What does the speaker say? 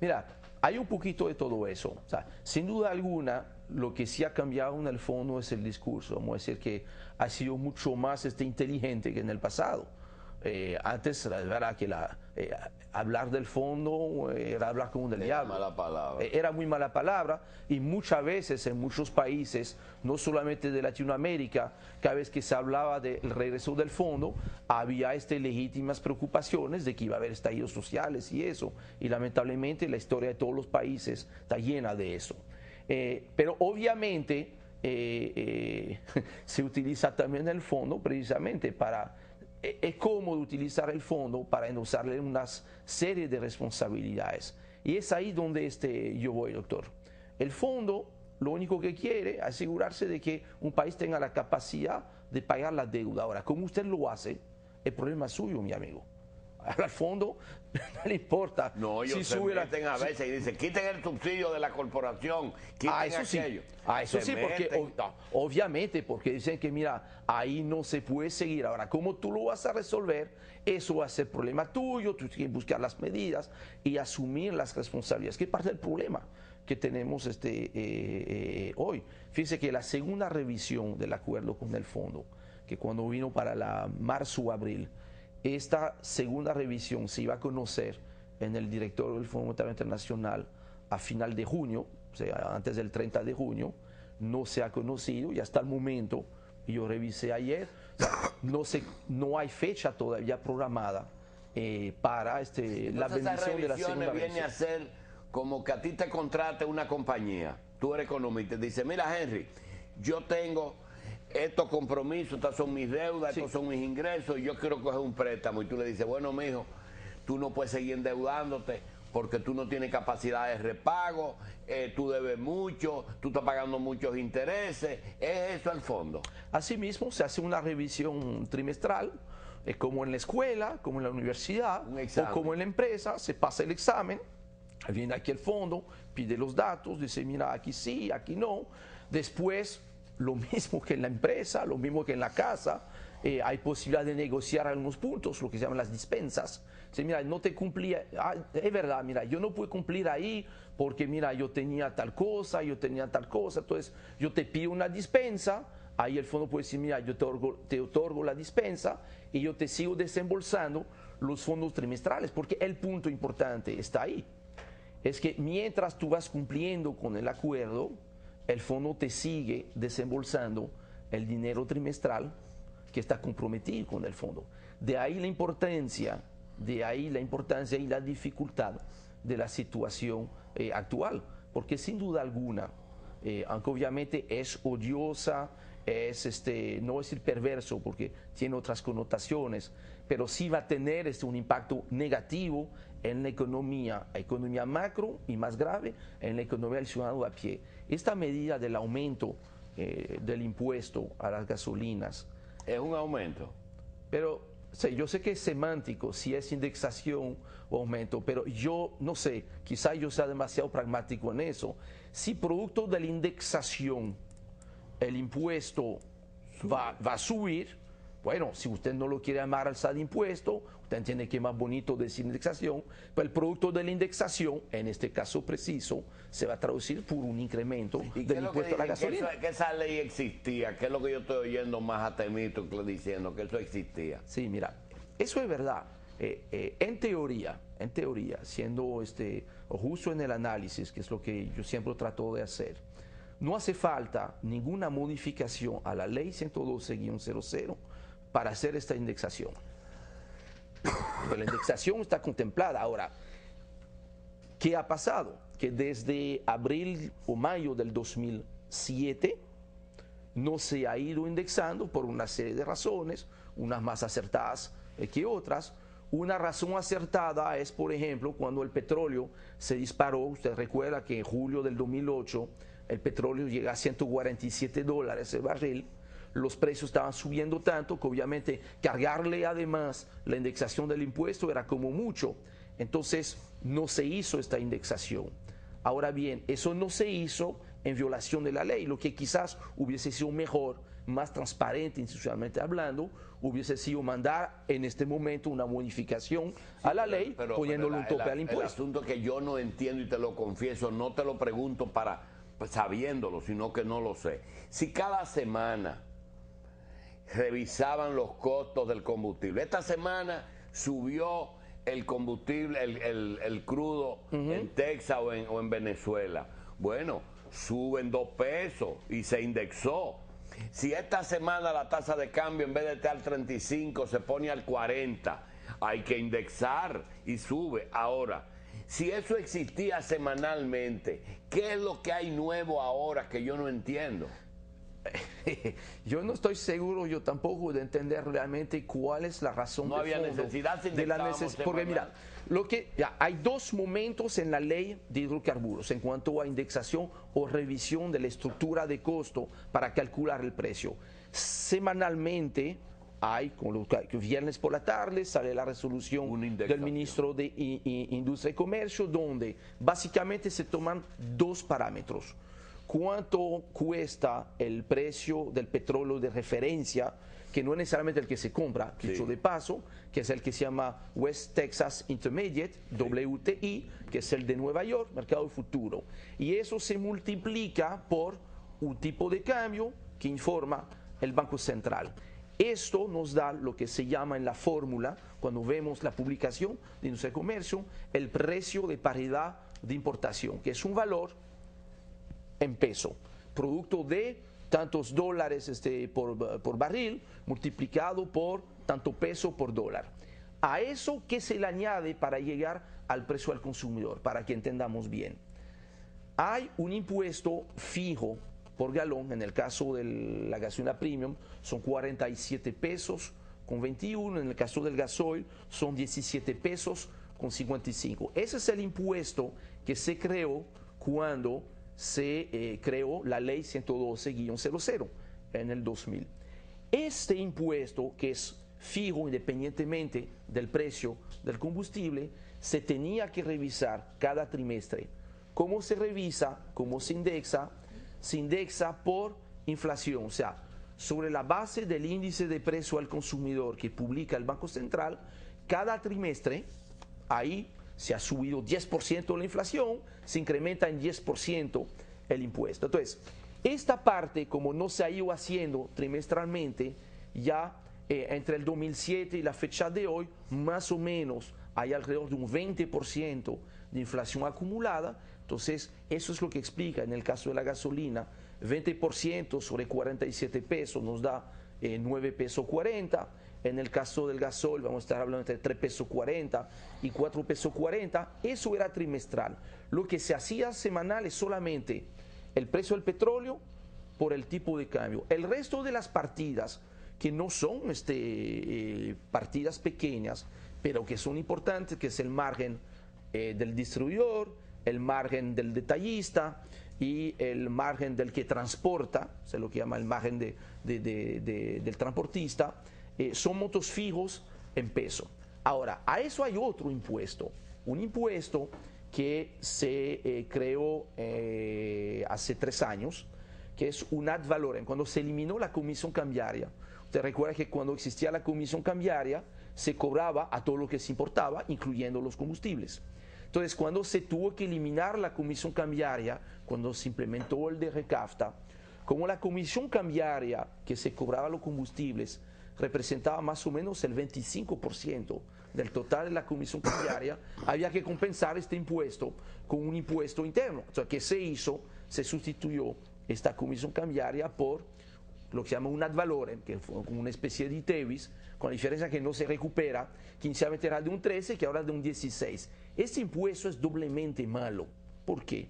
Mira, hay un poquito de todo eso. O sea, sin duda alguna, lo que sí ha cambiado en el fondo es el discurso. Vamos a decir que ha sido mucho más inteligente que en el pasado. Antes, la verdad que hablar del fondo era hablar como del diablo. Mala palabra. Era muy mala palabra y muchas veces en muchos países, no solamente de Latinoamérica, cada vez que se hablaba del regreso del fondo, había legítimas preocupaciones de que iba a haber estallidos sociales y eso. Y lamentablemente la historia de todos los países está llena de eso. Pero obviamente se utiliza también el fondo precisamente para... Es cómodo utilizar el fondo para endosarle una serie de responsabilidades. Y es ahí donde yo voy, doctor. El fondo lo único que quiere es asegurarse de que un país tenga la capacidad de pagar la deuda. Ahora, ¿cómo usted lo hace? El problema es suyo, mi amigo. Al fondo no le importa. No, ellos se meten a veces y dicen, quiten el subsidio de la corporación, quiten eso aquello. Sí. Eso sí, porque obviamente, porque dicen que mira, ahí no se puede seguir. Ahora, ¿cómo tú lo vas a resolver? Eso va a ser problema tuyo, tú tienes que buscar las medidas y asumir las responsabilidades, que es parte del problema que tenemos hoy. Fíjese que la segunda revisión del acuerdo con el fondo, que cuando vino para la marzo-abril, esta segunda revisión se iba a conocer en el directorio del Fondo Monetario Internacional a final de junio, o sea, antes del 30 de junio, no se ha conocido y hasta el momento, yo revisé ayer, o sea, no hay fecha todavía programada para la bendición de la segunda revisión. Viene a ser como que a ti te contrate una compañía, tú eres economista, y te dice, mira Henry, yo tengo estos compromisos, estas son mis deudas, estos son mis ingresos, y yo quiero coger un préstamo. Y tú le dices, bueno, mijo, tú no puedes seguir endeudándote porque tú no tienes capacidad de repago, tú debes mucho, tú estás pagando muchos intereses. ¿Es eso al fondo? Asimismo, se hace una revisión trimestral, como en la escuela, como en la universidad, o como en la empresa, se pasa el examen, viene aquí el fondo, pide los datos, dice, mira, aquí sí, aquí no. Después, lo mismo que en la empresa, lo mismo que en la casa, hay posibilidad de negociar algunos puntos, lo que se llaman las dispensas. Dice, mira, no te cumplía, es verdad, mira, yo no pude cumplir ahí porque, mira, yo tenía tal cosa, entonces yo te pido una dispensa, ahí el fondo puede decir, mira, yo te otorgo la dispensa y yo te sigo desembolsando los fondos trimestrales, porque el punto importante está ahí, es que mientras tú vas cumpliendo con el acuerdo, el fondo te sigue desembolsando el dinero trimestral que está comprometido con el fondo. De ahí la importancia y la dificultad de la situación actual, porque sin duda alguna, aunque obviamente es odiosa, no voy a decir perverso porque tiene otras connotaciones, pero sí va a tener un impacto negativo en la economía macro y más grave, en la economía del ciudadano a pie. Esta medida del aumento del impuesto a las gasolinas. ¿Es un aumento? Pero yo sé que es semántico, si es indexación o aumento, pero yo no sé, quizá yo sea demasiado pragmático en eso. Si producto de la indexación el impuesto va a subir, bueno, si usted no lo quiere llamar alza de impuesto, usted entiende que es más bonito decir indexación, pero el producto de la indexación, en este caso preciso, se va a traducir por un incremento del impuesto a la gasolina. Que esa ley existía, que es lo que yo estoy oyendo más a Temito diciendo, que eso existía. Sí, mira, eso es verdad. En teoría, siendo justo en el análisis, que es lo que yo siempre trato de hacer, no hace falta ninguna modificación a la ley 112-00 para hacer esta indexación. Pero la indexación está contemplada. Ahora, ¿qué ha pasado? Que desde abril o mayo del 2007 no se ha ido indexando por una serie de razones, unas más acertadas que otras. Una razón acertada es, por ejemplo, cuando el petróleo se disparó. Usted recuerda que en julio del 2008 el petróleo llega a $147 el barril. Los precios estaban subiendo tanto que obviamente cargarle además la indexación del impuesto era como mucho. Entonces no se hizo esta indexación. Ahora bien, eso no se hizo en violación de la ley, lo que quizás hubiese sido mejor más transparente institucionalmente hablando, hubiese sido mandar en este momento una modificación a la ley poniéndole un tope al impuesto. El asunto que yo no entiendo y te lo confieso, no te lo pregunto sabiéndolo, sino que no lo sé. Si cada semana revisaban los costos del combustible, esta semana subió el combustible, el crudo en Texas o en Venezuela. Bueno, suben 2 pesos y se indexó. Si esta semana la tasa de cambio en vez de estar al 35 se pone al 40, hay que indexar y sube. Ahora, si eso existía semanalmente, ¿qué es lo que hay nuevo ahora que yo no entiendo? Yo no estoy seguro, yo tampoco, de entender realmente cuál es la razón no había necesidad de la necesidad. Porque mira, hay 2 momentos en la ley de hidrocarburos en cuanto a indexación o revisión de la estructura de costo para calcular el precio. Semanalmente hay, que viernes por la tarde sale la resolución del ministro de Industria y Comercio, donde básicamente se toman 2 parámetros. ¿Cuánto cuesta el precio del petróleo de referencia, que no es necesariamente el que se compra, dicho de paso, que es el que se llama West Texas Intermediate, WTI, que es el de Nueva York, mercado futuro? Y eso se multiplica por un tipo de cambio que informa el Banco Central. Esto nos da lo que se llama en la fórmula, cuando vemos la publicación de Industria y Comercio, el precio de paridad de importación, que es un valor en peso, producto de tantos dólares por barril multiplicado por tanto peso por dólar. A eso, ¿qué se le añade para llegar al precio al consumidor? Para que entendamos bien. Hay un impuesto fijo por galón, en el caso de la gasolina premium son 47 pesos con 21, en el caso del gasoil son 17 pesos con 55. Ese es el impuesto que se creó cuando se creó la ley 112-00 en el 2000. Este impuesto, que es fijo independientemente del precio del combustible, se tenía que revisar cada trimestre. ¿Cómo se revisa? ¿Cómo se indexa? Se indexa por inflación, o sea, sobre la base del índice de precio al consumidor que publica el Banco Central, cada trimestre, ahí se ha subido 10% la inflación, se incrementa en 10% el impuesto. Entonces, esta parte, como no se ha ido haciendo trimestralmente, ya entre el 2007 y la fecha de hoy, más o menos hay alrededor de un 20% de inflación acumulada. Entonces, eso es lo que explica, en el caso de la gasolina, 20% sobre 47 pesos nos da 9 pesos 40. En el caso del gasoil vamos a estar hablando entre 3 pesos 40 y 4 pesos 40. Eso era trimestral. Lo que se hacía semanal es solamente el precio del petróleo por el tipo de cambio. El resto de las partidas, que no son partidas pequeñas, pero que son importantes, que es el margen del distribuidor, el margen del detallista y el margen del que transporta, se lo que llama el margen del transportista, son montos fijos en peso. Ahora, a eso hay otro impuesto, un impuesto que se creó hace 3 años, que es un ad valorem, cuando se eliminó la comisión cambiaria. Usted recuerda que cuando existía la comisión cambiaria se cobraba a todo lo que se importaba, incluyendo los combustibles. Entonces, cuando se tuvo que eliminar la comisión cambiaria, cuando se implementó el DRCAFTA, como la comisión cambiaria que se cobraba a los combustibles representaba más o menos el 25% del total de la comisión cambiaria, había que compensar este impuesto con un impuesto interno. O sea, ¿qué se hizo? Se sustituyó esta comisión cambiaria por lo que se llama un ad valorem, que fue como una especie de ITEVIS, con la diferencia que no se recupera, que inicialmente era de un 13, que ahora es de un 16. Este impuesto es doblemente malo. ¿Por qué?